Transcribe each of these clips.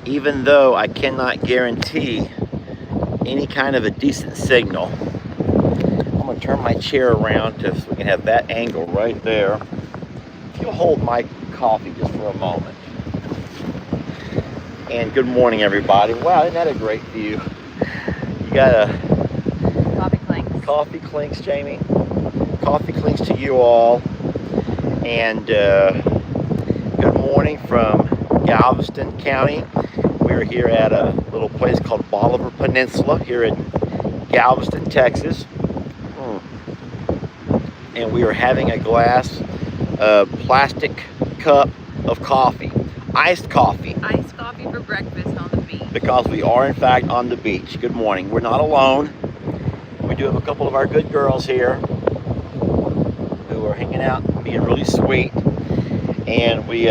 even though I cannot guarantee any kind of a decent signal. I'm going to turn my chair around so we can have that angle right there. If you'll hold my coffee just for a moment. And good morning, everybody. Wow, isn't that a great view? You got a coffee clinks. Coffee clinks, Jamie. Coffee clinks to you all. And good morning from Galveston County. We're here at a little place called Bolivar Peninsula here in Galveston, Texas. And we are having a glass of plastic cup of coffee. Iced coffee. Iced coffee for breakfast on the beach. Because we are in fact on the beach. Good morning. We're not alone. We do have a couple of our good girls here who are hanging out and being really sweet. And we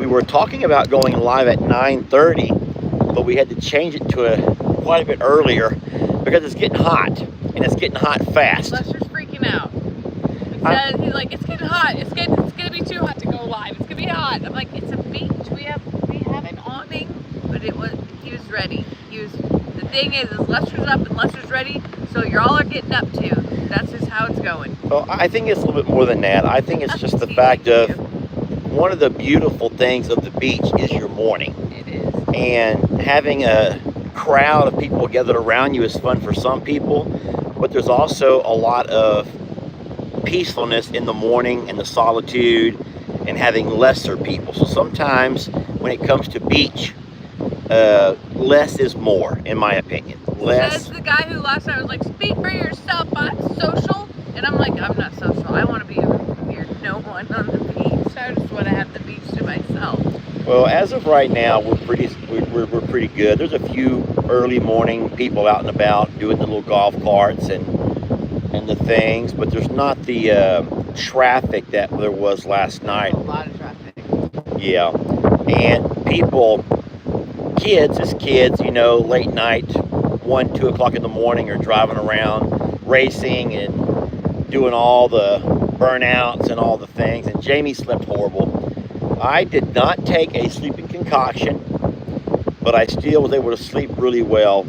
were talking about going live at 9:30, but we had to change it to quite a bit earlier because it's getting hot, and it's getting hot fast. Lester's freaking out. He's like, it's getting hot. It's gonna be too hot to go live. It's gonna be hot. I'm like, it's a beach. We have an awning, but he was ready. The thing is Lester's up and Lester's ready, so y'all are getting up too. That's just how it's going. Well, I think it's a little bit more than that. I think it's just the fact of one of the beautiful things of the beach is your morning. It is. And having a crowd of people gathered around you is fun for some people, but there's also a lot of peacefulness in the morning and the solitude and having lesser people. So sometimes when it comes to beach, less is more, in my opinion. Less. Says the guy who last night was like, speak for yourself, I'm social. And I'm like, I'm not social. I want to be near no one on the beach. I just want to have the beach to myself. Well, as of right now, we're pretty good. There's a few early morning people out and about doing the little golf carts and the things, but there's not the traffic that there was last night. A lot of traffic. Yeah, and people, kids, you know, late night, 1, 2 o'clock in the morning, are driving around, racing and doing all the burnouts and all the things. And Jamie slept horrible. I did not take a sleeping concoction, but I still was able to sleep really well.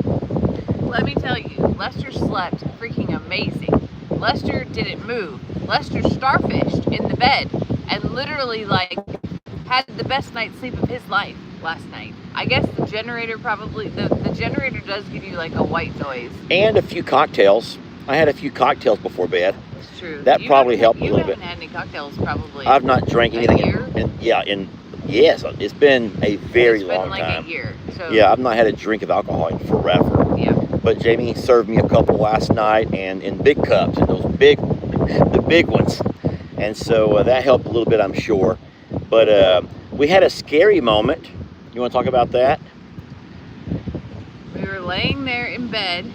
Let me tell you, Lester slept freaking amazing. Lester didn't move. Lester starfished in the bed and literally had the best night's sleep of his life last night. I guess the generator probably, the generator does give you like a white noise. And a few cocktails. I had a few cocktails before bed. It's true. That probably helped a little bit. You haven't had any cocktails probably. I've not drank anything. Yes, it's been a very long time. It's been like a year. So. Yeah, I've not had a drink of alcohol in forever. Yeah. But Jamie served me a couple last night, and in big cups, and the big ones. And so that helped a little bit, I'm sure. But we had a scary moment. You want to talk about that? We were laying there in bed.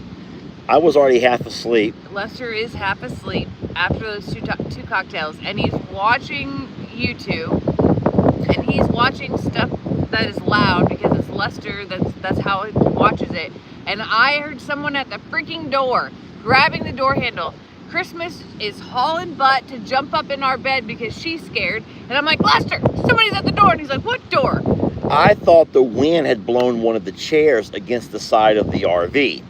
I was already half asleep. Lester is half asleep after those two cocktails, and he's watching YouTube, and he's watching stuff that is loud because it's Lester. That's how he watches it. And I heard someone at the freaking door grabbing the door handle. Christmas is hauling butt to jump up in our bed because she's scared. And I'm like, Lester, somebody's at the door. And he's like, what door? I thought the wind had blown one of the chairs against the side of the RV.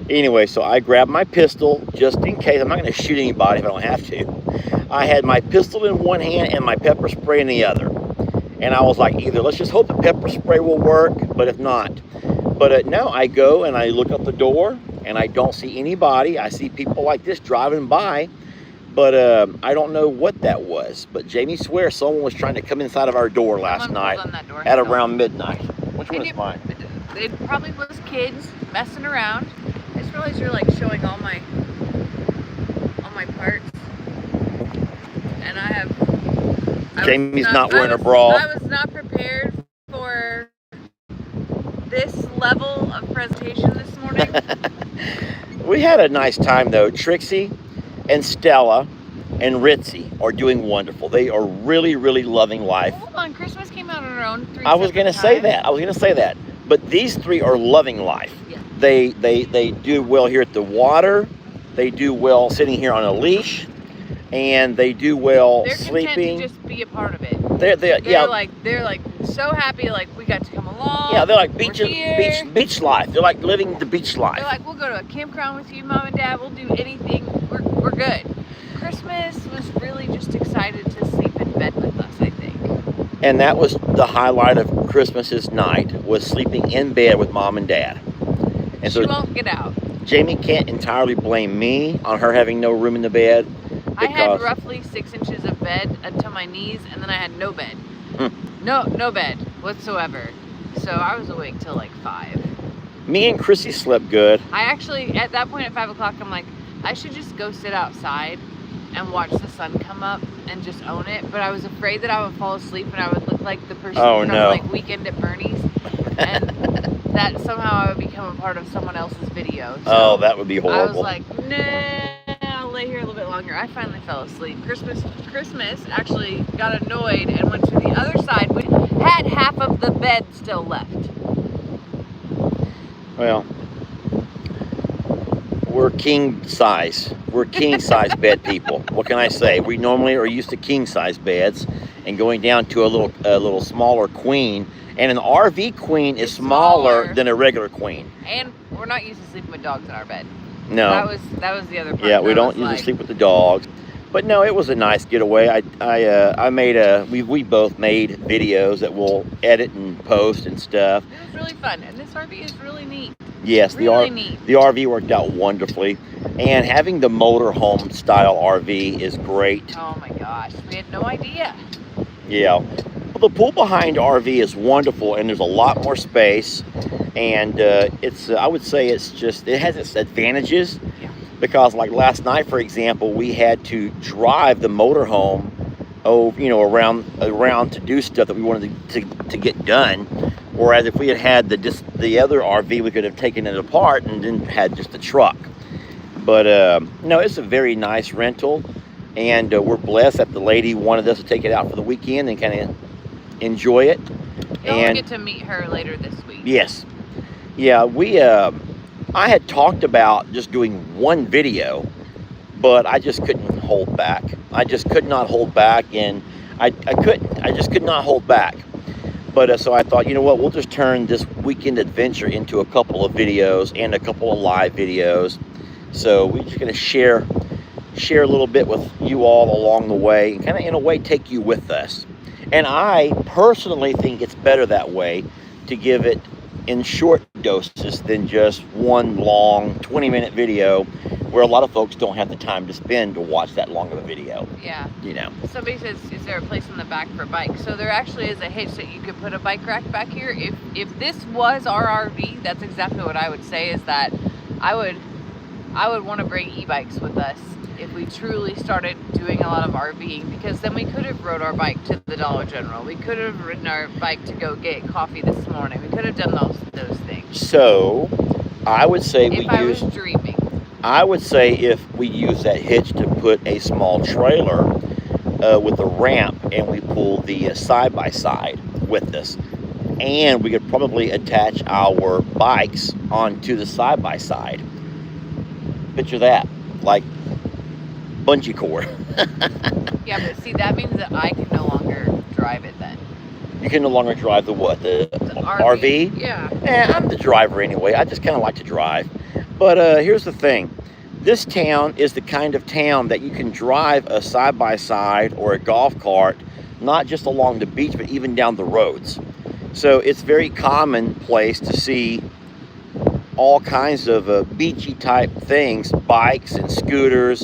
Anyway, so I grabbed my pistol just in case. I'm not going to shoot anybody if I don't have to. I had my pistol in one hand and my pepper spray in the other. And I was like, either let's just hope the pepper spray will work, but if not. But no, I go and I look up the door and I don't see anybody. I see people like this driving by, but I don't know what that was. But Jamie swears someone was trying to come inside of our door last night at around midnight. Which one is mine? It probably was kids messing around. I just realized you're like showing all my parts, and Jamie's not wearing a bra. I was not prepared for this level of presentation this morning. We had a nice time though. Trixie and Stella and Ritzy are doing wonderful. They are really, really loving life. Hold on, Christmas came out on her own. I was going to say that. But these three are loving life. Yeah. They do well here at the water. They do well sitting here on a leash, and they do well sleeping. They're content to just be a part of it. They're like so happy, like, we got to come along. Yeah, they're like we're here. beach life. They're like living the beach life. They're like, we'll go to a campground with you, Mom and Dad. We'll do anything. We're good. Christmas was really just excited to sleep in bed with us, I think. And that was the highlight of Christmas's night, was sleeping in bed with Mom and Dad. And She so won't get out. Jamie can't entirely blame me on her having no room in the bed. I had roughly 6 inches of bed up to my knees, and then I had no bed. No bed whatsoever. So I was awake till like 5. Me and Chrissy slept good. I actually, at that point at 5 o'clock, I'm like, I should just go sit outside and watch the sun come up and just own it. But I was afraid that I would fall asleep and I would look like the person from like Weekend at Bernie's, and that somehow I would become a part of someone else's video. So that would be horrible. I was like, nah, I'll lay here a little bit longer. I finally fell asleep. Christmas actually got annoyed and went to the other side. We had half of the bed still left. Well, we're king size. We're king size bed people. What can I say? We normally are used to king size beds, and going down to a little smaller queen. And an RV queen is smaller than a regular queen. And we're not used to sleeping with dogs in our bed. No. That was the other part. Yeah, we don't usually sleep with the dogs. But no, it was a nice getaway. We both made videos that we'll edit and post and stuff. It was really fun, and this RV is really neat. Yes, really neat. The RV worked out wonderfully, and having the motorhome style RV is great. Oh my gosh, we had no idea. Yeah, well, the pool behind RV is wonderful, and there's a lot more space, and I would say it has its advantages. Yeah. Because like last night, for example, we had to drive the motorhome, around to do stuff that we wanted to get done. Whereas if we had the other RV, we could have taken it apart and then had just the truck. But no, it's a very nice rental, and we're blessed that the lady wanted us to take it out for the weekend and kind of enjoy it. We'll get to meet her later this week. Yes, yeah, I had talked about just doing one video, but I just couldn't hold back. I just could not hold back, and I just could not hold back. But so I thought, you know what, we'll just turn this weekend adventure into a couple of videos and a couple of live videos. So we're just going to share a little bit with you all along the way, and kind of in a way take you with us. And I personally think it's better that way, to give it in short doses than just one long 20-minute video, where a lot of folks don't have the time to spend to watch that long of a video. Yeah. You know. Somebody says, is there a place in the back for bikes? So there actually is a hitch that you could put a bike rack back here. If this was our RV, that's exactly what I would say, is that I would want to bring e-bikes with us if we truly started doing a lot of RVing, because then we could have rode our bike to the Dollar General. We could have ridden our bike to go get coffee this morning. We could have done those things. So I would say was dreaming. I would say if we use that hitch to put a small trailer with a ramp, and we pull the side-by-side with us, and we could probably attach our bikes onto the side-by-side. Picture that, like bungee cord. Yeah, but see, that means that I can no longer drive it then. You can no longer drive the what? The RV? Yeah. I'm the driver anyway. I just kind of like to drive. But here's the thing. This town is the kind of town that you can drive a side-by-side or a golf cart, not just along the beach, but even down the roads. So it's very commonplace to see all kinds of beachy type things, bikes and scooters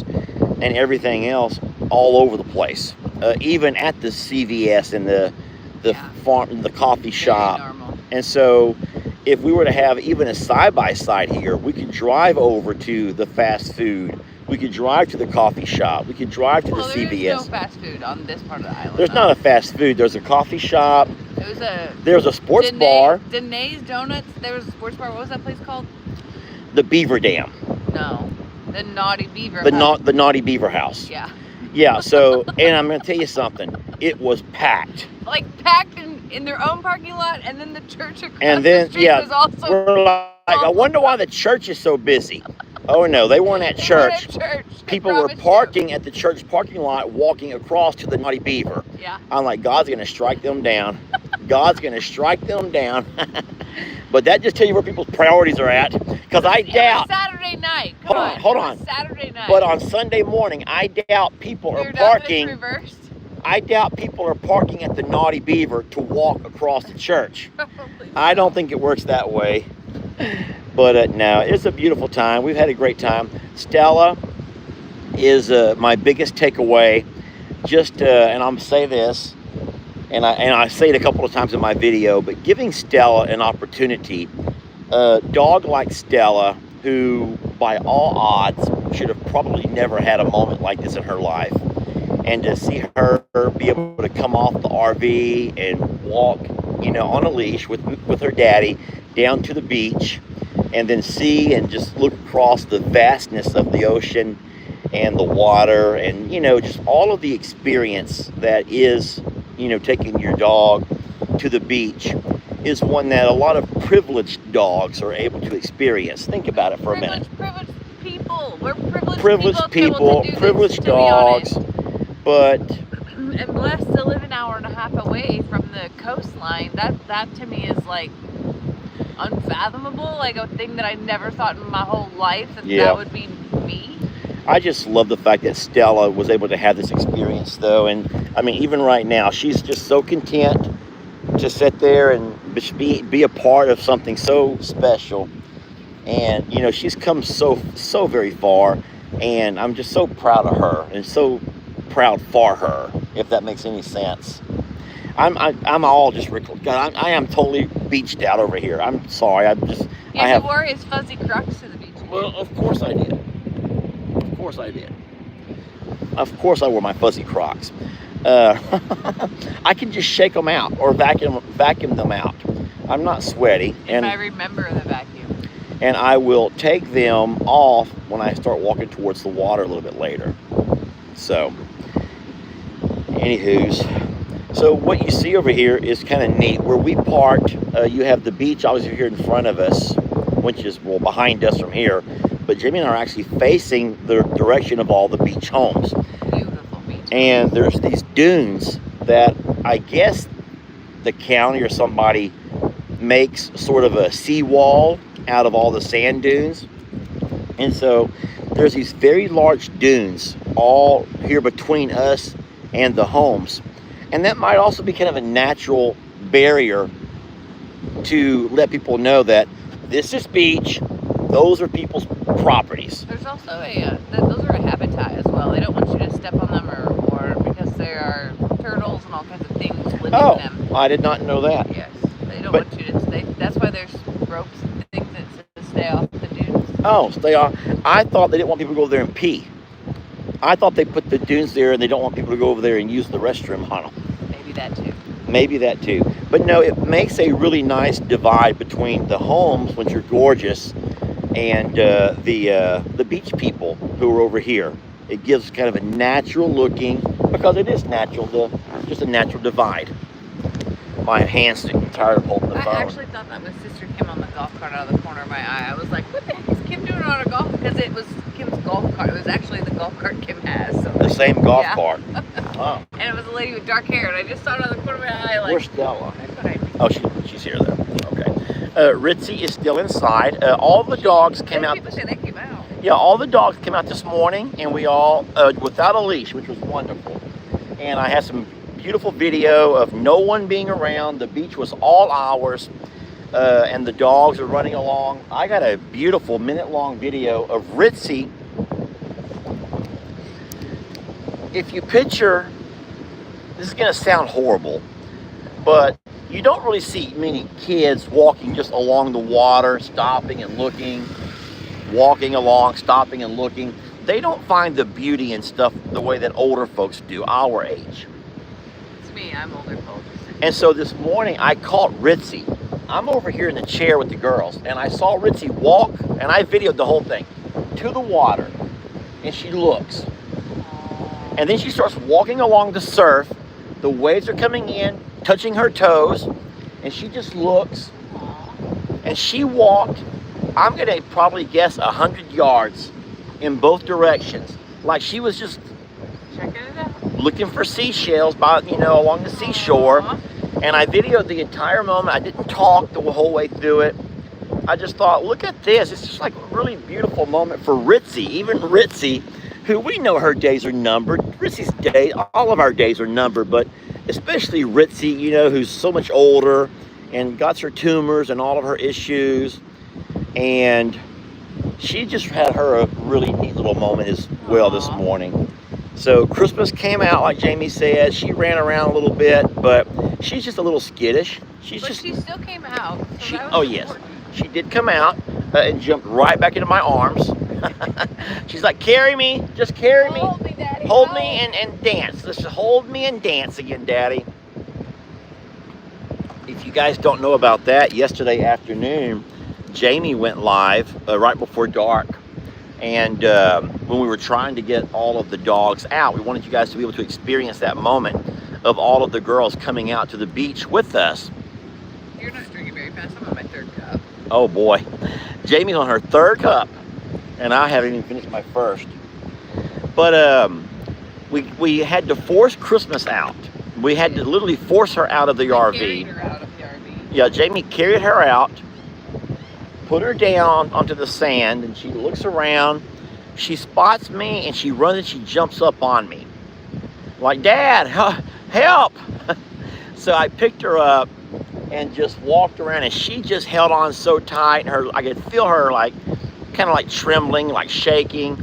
and everything else all over the place. Even at the CVS and the farm, the coffee shop. Normal. And so if we were to have even a side-by-side here, we could drive over to the fast food. We could drive to the coffee shop. We could drive to the CVS. There's no fast food on this part of the island. There's not a fast food. There's a coffee shop. There's a sports bar. Danae's Donuts. There was a sports bar. What was that place called? The Beaver Dam. No. The Naughty Beaver House. The Naughty Beaver House. Yeah. Yeah, so, and I'm going to tell you something. It was packed. Like packed in their own parking lot, and then the church across and then, the street was also we're like, I wonder why the church is so busy. Oh no, they weren't at church. People were parking at the church parking lot, walking across to the Naughty Beaver. Yeah. I'm like, God's going to strike them down. God's going to strike them down. But that just tells you where people's priorities are at. Because I doubt. Saturday night. Come on. Hold on. Saturday night. But on Sunday morning, I doubt people are parking. Reversed? I doubt people are parking at the Naughty Beaver to walk across the church. I don't think it works that way. But no, it's a beautiful time. We've had a great time. Stella is my biggest takeaway. Just, and I'm say this, and I say it a couple of times in my video, but giving Stella an opportunity, a dog like Stella, who by all odds should have probably never had a moment like this in her life, and to see her be able to come off the RV and walk, on a leash with her daddy down to the beach, and then see and just look across the vastness of the ocean and the water, and just all of the experience that is taking your dog to the beach, is one that a lot of privileged dogs are able to experience. Think about it for a minute. Privileged people. We're Privileged people, privileged dogs, but and blessed to live an hour and a half away from the coastline. That to me is like unfathomable, like a thing that I never thought in my whole life that would be me. I just love the fact that Stella was able to have this experience, though. And I mean, even right now, she's just so content to sit there and be a part of something so special. And she's come so very far, and I'm just so proud of her and so proud for her, if that makes any sense. I'm all just God, I am totally beached out over here. I'm sorry. You wore his fuzzy Crocs to the beach. Well, of course I did. Of course I wore my fuzzy Crocs. I can just shake them out or vacuum them out. I'm not sweaty. And I remember the vacuum. And I will take them off when I start walking towards the water a little bit later. So, anywho's. So what you see over here is kind of neat. Where we parked, you have the beach obviously here in front of us, which is behind us from here. But Jimmy and I are actually facing the direction of all the beach homes. Beautiful beach. And there's these dunes that I guess the county or somebody makes sort of a seawall out of all the sand dunes. And so there's these very large dunes all here between us and the homes. And that might also be kind of a natural barrier to let people know that this is beach, those are people's properties. There's also those are a habitat as well. They don't want you to step on them or because there are turtles and all kinds of things living in them. Oh, I did not know that. Yes, they don't want you to stay. That's why there's ropes and things that stay off the dunes. Oh, stay off. I thought they didn't want people to go there and pee. I thought they put the dunes there and they don't want people to go over there and use the restroom on them. Maybe that too. But no, it makes a really nice divide between the homes, which are gorgeous, and the beach people who are over here. It gives kind of a natural looking, because it is natural, just a natural divide. My hand's tired of holding the phone. I actually thought that was Sister Kim on the golf cart out of the corner of my eye. I was like, what the heck is Kim doing on a golf? Because it was Kim's golf cart. It was actually the golf cart Kim has. So the same golf cart. Oh. And it was a lady with dark hair, and I just saw it on the corner of my eye. Like, where's Stella? Oh, she's here though. Okay. Ritzy is still inside. All the dogs came out. People say they came out. Yeah, all the dogs came out this morning, and we all without a leash, which was wonderful. And I had some beautiful video of no one being around. The beach was all ours, and the dogs are running along. I got a beautiful minute-long video of Ritzy. If you picture, this is going to sound horrible, but you don't really see many kids walking just along the water, stopping and looking, walking along, stopping and looking. They don't find the beauty and stuff the way that older folks do, our age. It's me, I'm older folks. And so this morning I caught Ritzy. I'm over here in the chair with the girls, and I saw Ritzy walk, and I videoed the whole thing, to the water, and she looks. And then she starts walking along the surf. The waves are coming in, touching her toes, and she just looks. And she walked, I'm gonna probably guess 100 yards in both directions. Like she was just checking it out, looking for seashells along the seashore. And I videoed the entire moment. I didn't talk the whole way through it. I just thought, look at this. It's just like a really beautiful moment for Ritzy. Even Ritzy, who we know her days are numbered. Ritzy's day, all of our days are numbered, but especially Ritzy, you know, who's so much older and got her tumors and all of her issues. And she just had her a really neat little moment as well this morning. So Christmas came out, like Jamie said. She ran around a little bit, but she's just a little skittish. She still came out. So Oh yes, she did come out and jumped right back into my arms. She's like, carry me, just carry me. Hold me, Daddy. Hold me and dance. Let's just hold me and dance again, Daddy. If you guys don't know about that, yesterday afternoon, Jamie went live right before dark. And when we were trying to get all of the dogs out, we wanted you guys to be able to experience that moment of all of the girls coming out to the beach with us. You're not drinking very fast. I'm on my 3rd cup. Oh boy. Jamie's on her 3rd cup, and I haven't even finished my 1st. But we had to force Christmas out. We had to literally force her out of the RV. Carried her out of the RV. Yeah, Jamie carried her out, put her down onto the sand, and she looks around. She spots me, and she runs and she jumps up on me. Like, Dad, help! So I picked her up and just walked around, and she just held on so tight. I could feel her like, kind of like trembling, like shaking.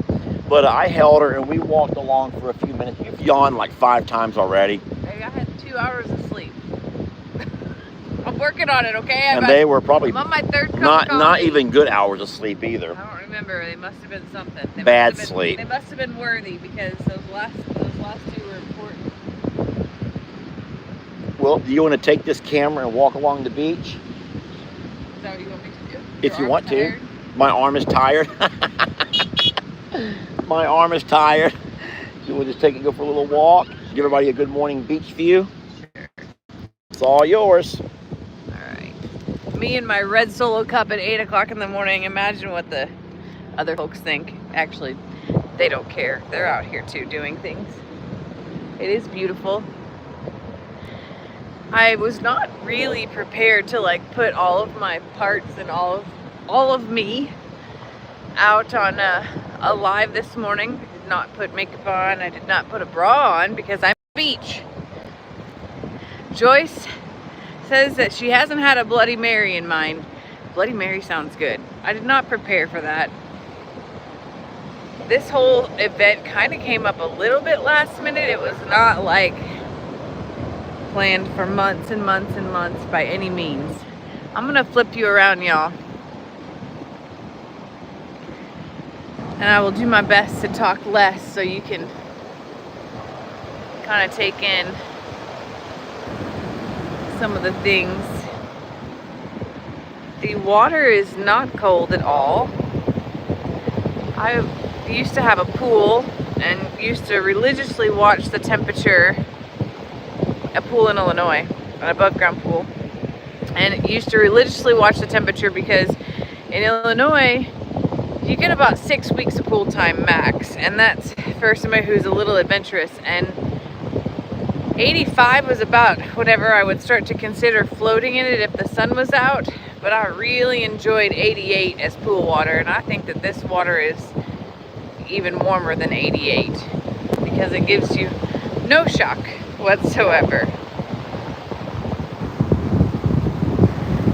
But I held her, and we walked along for a few minutes. You've yawned like 5 times already. Hey, I had 2 hours of sleep. I'm working on it, okay? And they were probably I'm on my 3rd cup not even good hours of sleep either. I don't remember. They must have been something. Bad sleep. They must have been worthy because those last 2 were important. Well, do you want to take this camera and walk along the beach? Is that what you want me to do? If you want tired? to. My arm is tired. My arm is tired. You want to just take it, go for a little walk, give everybody a good morning beach view. It's all yours. Me and my red Solo cup at 8 o'clock in the morning. Imagine what the other folks think. Actually, they don't care. They're out here too doing things. It is beautiful. I was not really prepared to like put all of my parts and all of me out on a live this morning. I did not put makeup on. I did not put a bra on because I'm at the beach. Joyce says that she hasn't had a Bloody Mary in mind. Bloody Mary sounds good. I did not prepare for that. This whole event kind of came up a little bit last minute. It was not like planned for months and months and months by any means. I'm gonna flip you around, y'all. And I will do my best to talk less so you can kind of take in some of the things. The water is not cold at all. I used to have a pool and used to religiously watch the temperature. A pool in Illinois, an above ground pool, and used to religiously watch the temperature because in Illinois you get about 6 weeks of pool time max, and that's for somebody who's a little adventurous. And 85 was about whatever I would start to consider floating in it if the sun was out, but I really enjoyed 88 as pool water, and I think that this water is even warmer than 88 because it gives you no shock whatsoever.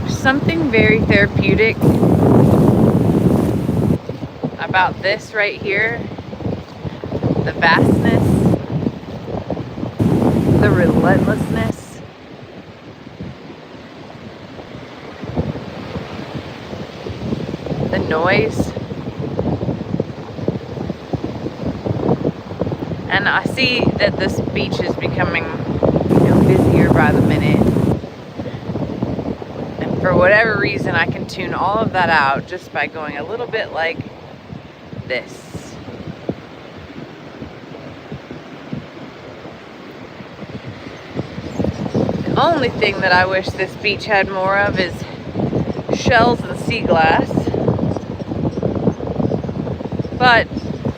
There's something very therapeutic about this right here. The vastness, the relentlessness, the noise. And I see that this beach is becoming, busier by the minute. And for whatever reason, I can tune all of that out just by going a little bit like this. The only thing that I wish this beach had more of is shells and sea glass. But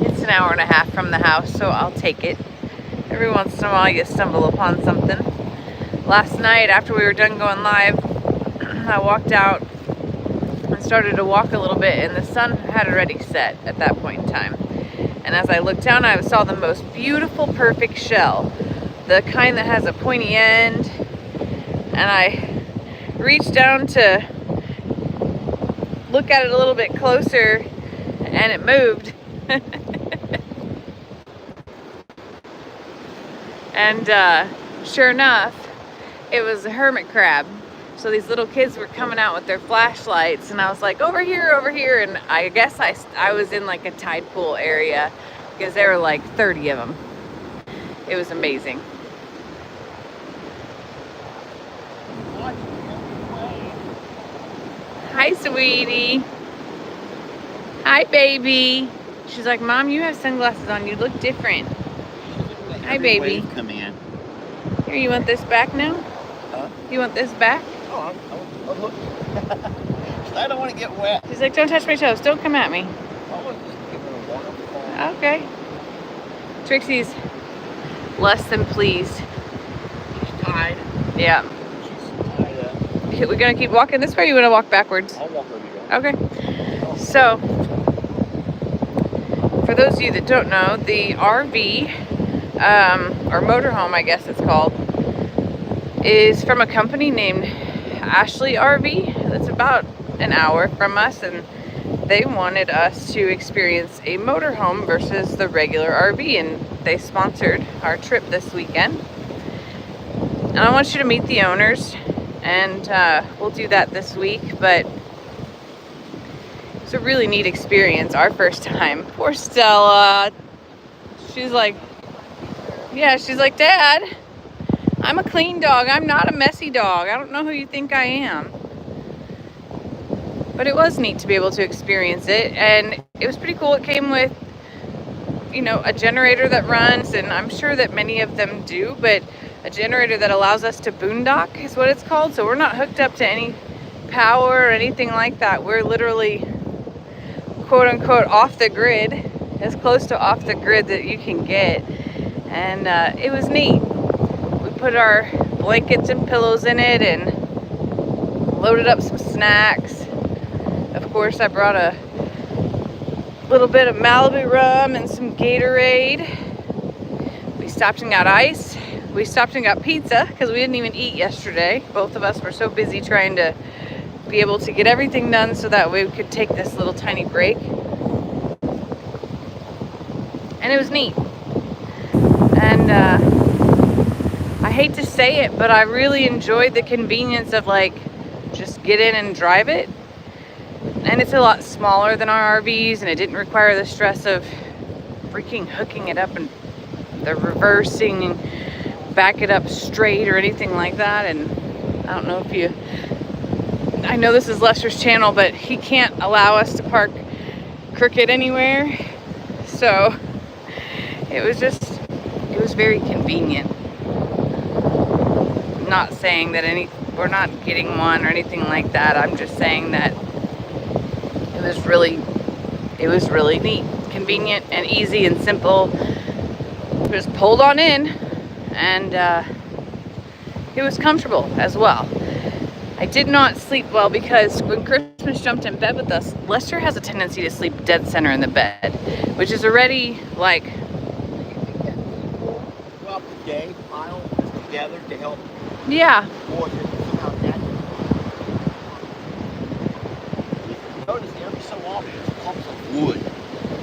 it's an hour and a half from the house, so I'll take it. Every once in a while you stumble upon something. last night after we were done going live, I walked out and started to walk a little bit, and the sun had already set at that point in time. And as I looked down, I saw the most beautiful, perfect shell, the kind that has a pointy end. And I reached down to look at it a little bit closer, and it moved. And sure enough, it was a hermit crab. So these little kids were coming out with their flashlights, and I was like, over here, and I guess I was in like a tide pool area, because there were like 30 of them. It was amazing. Hi, sweetie. Hi, baby. She's like, Mom, you have sunglasses on. You look different. Hi, baby. Come in. Here, you want this back now? Huh? You want this back? Oh, I'm looking. I don't want to get wet. She's like, don't touch my toes. Don't come at me. I was just giving a waterfall. Okay. Trixie's less than pleased. She's tied. Yeah. She's tied up. We're going to keep walking this way, or you want to walk backwards? I'll walk over you. Okay. So, for those of you that don't know, the RV, or motorhome, I guess it's called, is from a company named Ashley RV. That's about an hour from us, and they wanted us to experience a motorhome versus the regular RV, and they sponsored our trip this weekend. And I want you to meet the owners, and we'll do that this week, but it's a really neat experience, our first time. Poor Stella. She's like, Dad, I'm a clean dog. I'm not a messy dog. I don't know who you think I am. But it was neat to be able to experience it, and it was pretty cool. It came with, you know, a generator that runs, and I'm sure that many of them do, but a generator that allows us to boondock is what it's called. So we're not hooked up to any power or anything like that. We're literally, quote unquote, off the grid, as close to off the grid that you can get. And it was neat. We put our blankets and pillows in it and loaded up some snacks. Of course, I brought a little bit of Malibu rum and some Gatorade. We stopped and got ice. We stopped and got pizza because we didn't even eat yesterday. Both of us were so busy trying to be able to get everything done so that we could take this little tiny break. And it was neat. And I hate to say it, but I really enjoyed the convenience of like just get in and drive it. And it's a lot smaller than our RVs, and it didn't require the stress of freaking hooking it up and the reversing and back it up straight or anything like that. And I don't know if you, I know this is Lester's channel, but he can't allow us to park crooked anywhere. So it was very convenient. I'm not saying that we're not getting one or anything like that. I'm just saying that it was really neat, convenient and easy and simple. Just pulled on in, and it was comfortable as well. I did not sleep well because when Christmas jumped in bed with us, Lester has a tendency to sleep dead center in the bed, which is already like Throughout the day, pile together to help. Yeah. Notice every so often there's clumps of wood.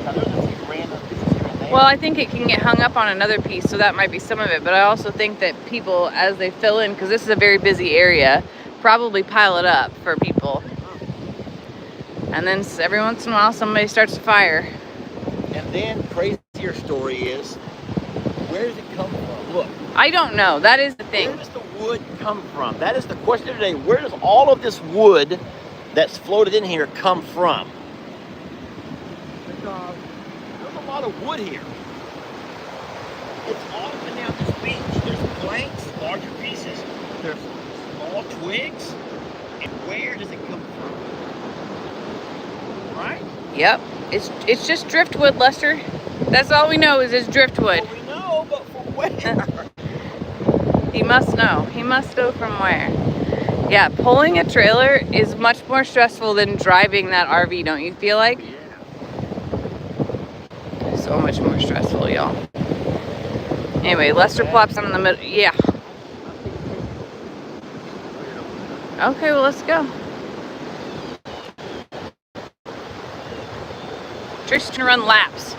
Now there's a few random pieces here and there. Well, I think it can get hung up on another piece, so that might be some of it. But I also think that people, as they fill in, because this is a very busy area, probably pile it up for people. And then every once in a while, somebody starts a fire. And then crazier story is, where does it come from? Look. I don't know. That is the thing. Where does the wood come from? That is the question of the day. Where does all of this wood that's floated in here come from? Because there's a lot of wood here. It's all up and down this beach. There's planks, larger pieces. There's small twigs. And where does it come from? Right? Yep. It's just driftwood, Lester. That's all we know is it's driftwood. Well, we know, but for where? He must know. He must know from where. Yeah, pulling a trailer is much more stressful than driving that RV, don't you feel like? Yeah. So much more stressful, y'all. Anyway, Lester plops down in the middle. Yeah. Okay, well, let's go. Trish's gonna run laps.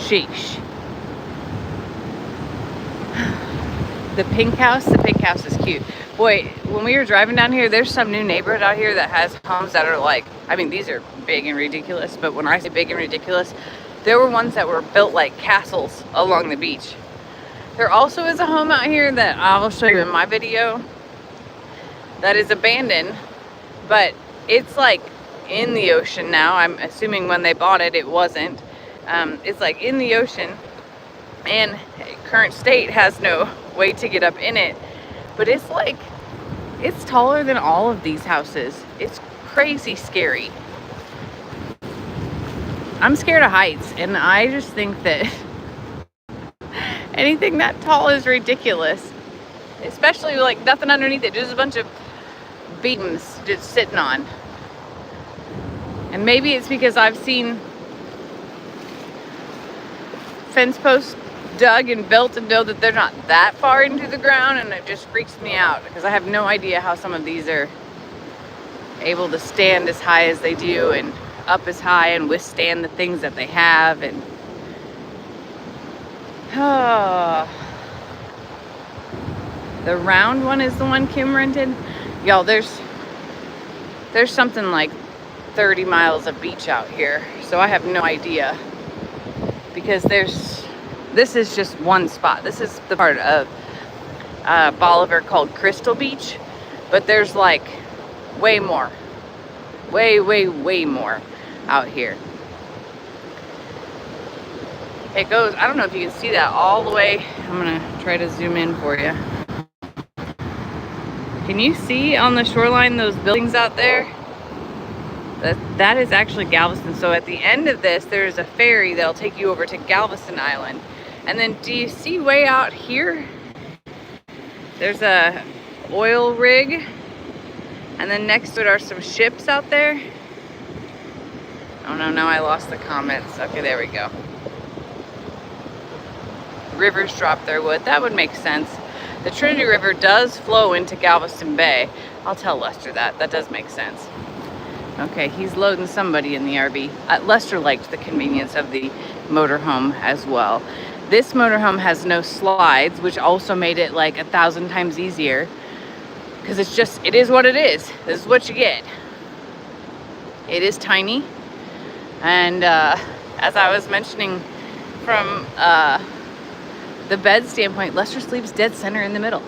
Sheesh. The pink house is cute. Boy, when we were driving down here, there's some new neighborhood out here that has homes that are like, I mean, these are big and ridiculous, but when I say big and ridiculous, there were ones that were built like castles along the beach. There also is a home out here that I'll show you in my video that is abandoned, but it's like in the ocean now. I'm assuming when they bought it, it wasn't. It's like in the ocean, and current state has no way to get up in it, but it's like, it's taller than all of these houses. It's crazy scary. I'm scared of heights, and I just think that anything that tall is ridiculous, especially like nothing underneath it, just a bunch of beams just sitting on. And maybe it's because I've seen fence posts dug and built and know that they're not that far into the ground, and it just freaks me out because I have no idea how some of these are able to stand as high as they do and up as high and withstand the things that they have. And the round one is the one Kim rented. Y'all, there's something like 30 miles of beach out here, so I have no idea, because this is just one spot. This is the part of Bolivar called Crystal Beach, but there's like way more, way more out here. It goes, I don't know if you can see that all the way. I'm gonna try to zoom in for you. Can you see on the shoreline those buildings out there? That is actually Galveston. So at the end of this, there's a ferry that'll take you over to Galveston Island. And then do you see way out here? There's a oil rig. And then next to it are some ships out there. Oh no, now I lost the comments. Okay, there we go. Rivers drop their wood. That would make sense. The Trinity River does flow into Galveston Bay. I'll tell Lester that. That does make sense. Okay, he's loading somebody in the RV. Lester liked the convenience of the motorhome as well. This motorhome has no slides, which also made it like 1,000 times easier. Because it is what it is. This is what you get. It is tiny. And as I was mentioning from the bed standpoint, Lester sleeps dead center in the middle.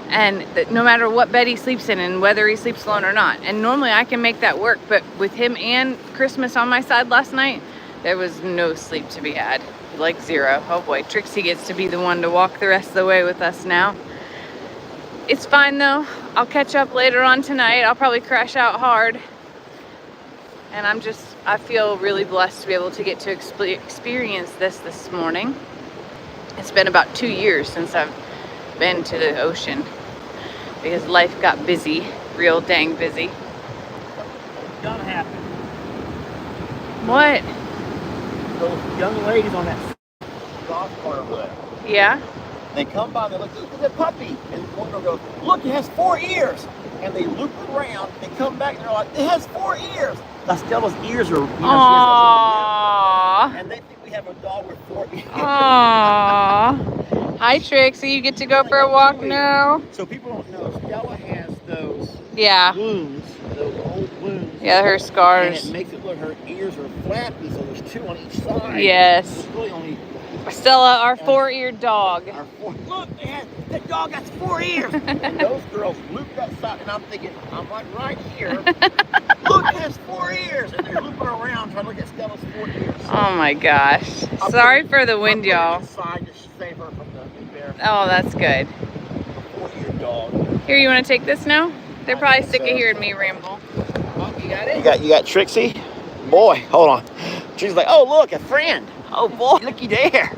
And no matter what bed he sleeps in and whether he sleeps alone or not. And normally I can make that work, but with him and Christmas on my side last night, there was no sleep to be had. Like zero. Oh boy, Trixie gets to be the one to walk the rest of the way with us now. It's fine though. I'll catch up later on tonight. I'll probably crash out hard. And I feel really blessed to be able to get to experience this morning. It's been about 2 years since I've been to the ocean because life got busy, real dang busy. What's gonna happen? What? Those young ladies on that golf cart over there. Yeah? They come by and they look, look at that puppy. And one girl goes, look, it has 4 ears. And they loop around, they come back and they're like, it has 4 ears. Now Stella's ears are, she has and they think we have a dog with 4 ears. Aww. Hi Trixie, you get to go for a walk now. So people don't know, Stella has those wounds, those old wounds. Yeah, her scars. And it makes it look, her ears are flappy, so there's 2 on each side. Yes. There's really only Stella, our 4-eared dog. Look, that dog has 4 ears. And those girls loop that side, and I'm thinking, I'm like right here. Look, it has 4 ears. And they're looping around trying to look at Stella's 4 ears. Oh my gosh. Sorry for the wind, y'all. Side to save her from the bear. Oh, that's good. A 4-eared dog. Here, you want to take this now? They're probably sick of hearing me ramble. Oh, you got it? You got Trixie? Boy, hold on. She's like, oh, look, a friend. Oh, boy, looky there.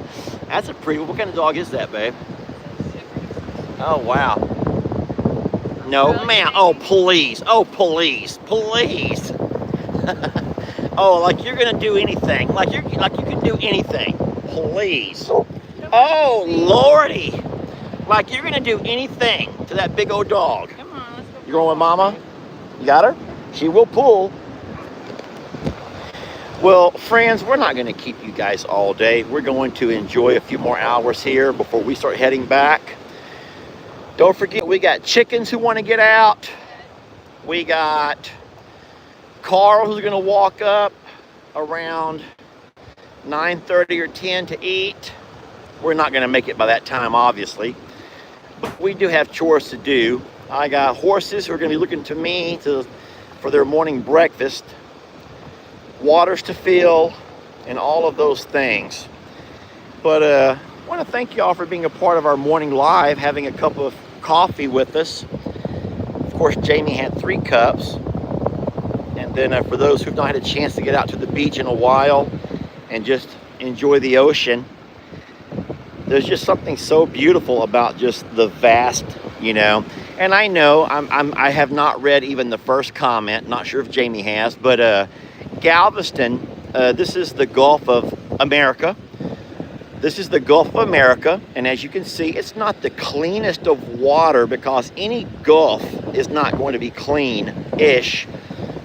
That's a pretty, what kind of dog is that, babe? Oh, wow. No, ma'am. Oh, please. Oh, please. Please. Oh, like you're gonna do anything. Like you can do anything. Please. Oh, Lordy. Like you're gonna do anything to that big old dog. Come on, let's go. You going with Mama? You got her? She will pull. Well, friends, we're not going to keep you guys all day. We're going to enjoy a few more hours here before we start heading back. Don't forget, we got chickens who want to get out. We got Carl who's going to walk up around 9:30 or 10 to eat. We're not going to make it by that time, obviously. But we do have chores to do. I got horses who are going to be looking to me for their morning breakfast. Waters to fill, and all of those things. But I want to thank you all for being a part of our morning live, having a cup of coffee with us. Of course, Jamie had 3 cups. And then for those who've not had a chance to get out to the beach in a while and just enjoy the ocean, there's just something so beautiful about just the vast, you know. And I know I have not read even the first comment. Not sure if Jamie has, but Galveston, this is the Gulf of America. This is the Gulf of America, and as you can see, it's not the cleanest of water, because any Gulf is not going to be clean-ish,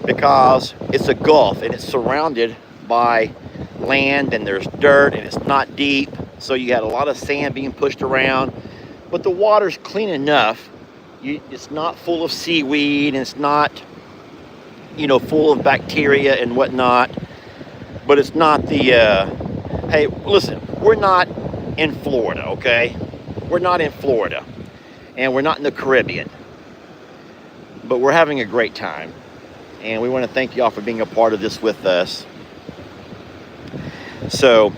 because it's a Gulf and it's surrounded by land and there's dirt and it's not deep, so you had a lot of sand being pushed around, but the water's clean enough. It's not full of seaweed, and it's not, you know, full of bacteria and whatnot, but it's not the hey, listen, we're not in Florida, okay? We're not in Florida, and we're not in the Caribbean, but we're having a great time, and we want to thank y'all for being a part of this with us. So,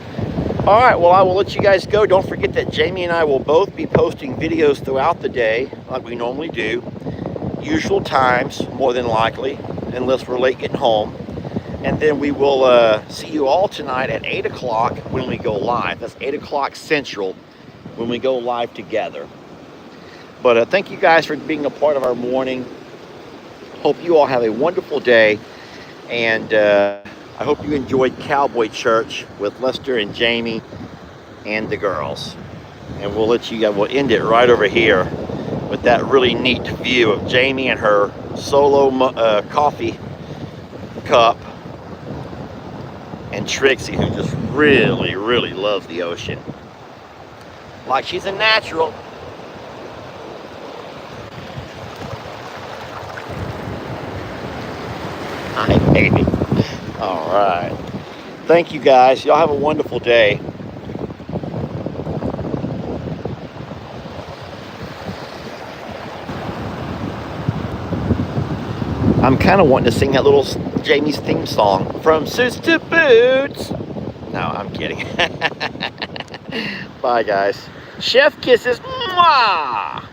all right, well, I will let you guys go. Don't forget that Jamie and I will both be posting videos throughout the day like we normally do, usual times, more than likely, unless we're late getting home. And then we will see you all tonight at 8 o'clock when we go live. That's 8 o'clock Central when we go live together. But thank you guys for being a part of our morning. Hope you all have a wonderful day. And I hope you enjoyed Cowboy Church with Lester and Jamie and the girls. And we'll we'll end it right over here with that really neat view of Jamie and her solo coffee cup, and Trixie, who just really, really loves the ocean. Like she's a natural. Hi, baby. All right. Thank you, guys. Y'all have a wonderful day. I'm kind of wanting to sing that little Jamie's theme song, From Suits to Boots. No, I'm kidding. Bye, guys. Chef kisses. Mwah!